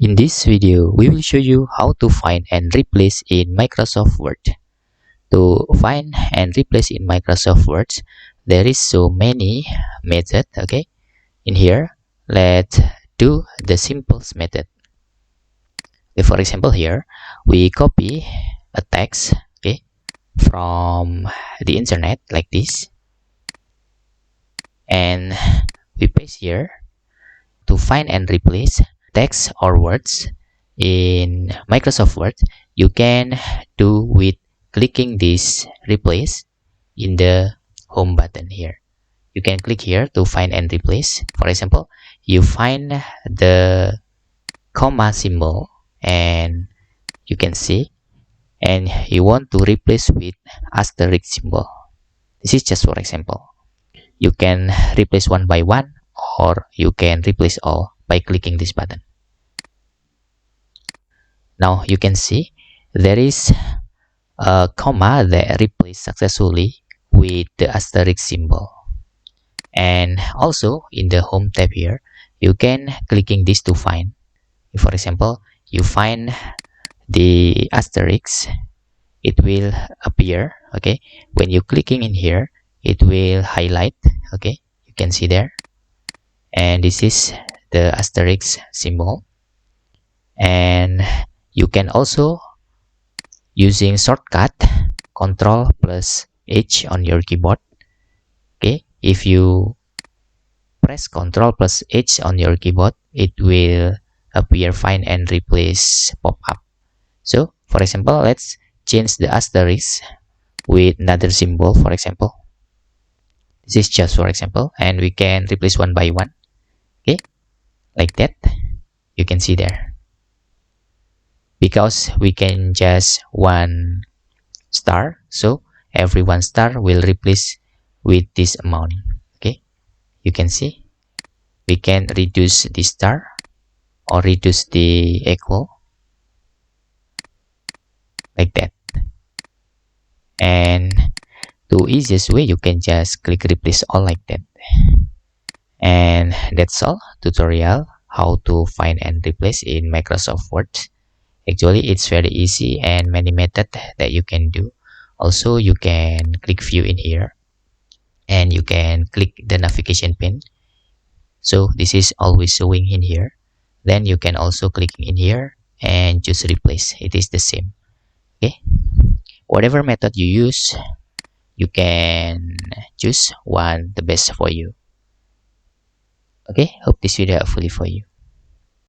In this video, we will show you how to find and replace in Microsoft Word. To find and replace in Microsoft Word, there is so many methods, okay? In here, let's do the simplest method. Okay, for example, here, we copy a text, okay, from the internet like this. And we paste here to find and replace text or words in Microsoft Word. You can do with clicking this replace in the home button here. You can click here to find and replace. For example, you find the comma symbol and you can see, and you want to replace with asterisk symbol. This is just for example. You can replace one by one, or you can replace all by clicking this button. Now you can see there is a comma that replaced successfully with the asterisk symbol. And also in the home tab here, you can clicking this to find. For example, you find the asterisk, it will appear, okay? When you clicking in here, it will highlight, okay? You can see there. And this is the asterisk symbol. And you can also using shortcut Ctrl plus H on your keyboard. Okay, if you press Ctrl plus H on your keyboard, it will appear find and replace pop-up. So for example, let's change the asterisk with another symbol. For example, this is just for example, and we can replace one by one. Okay, like that. You can see there, because we can just one star, so every one star will replace with this amount. Okay, you can see we can reduce the star or reduce the equal like that. And the easiest way, you can just click replace all like that. And that's all tutorial how to find and replace in Microsoft Word. Actually, it's very easy and many methods that you can do. Also, you can click view in here and you can click the navigation pin. So this is always showing in here. Then you can also click in here and choose replace. It is the same. Okay. Whatever method you use, you can choose one the best for you. Okay. Hope this video helpful for you.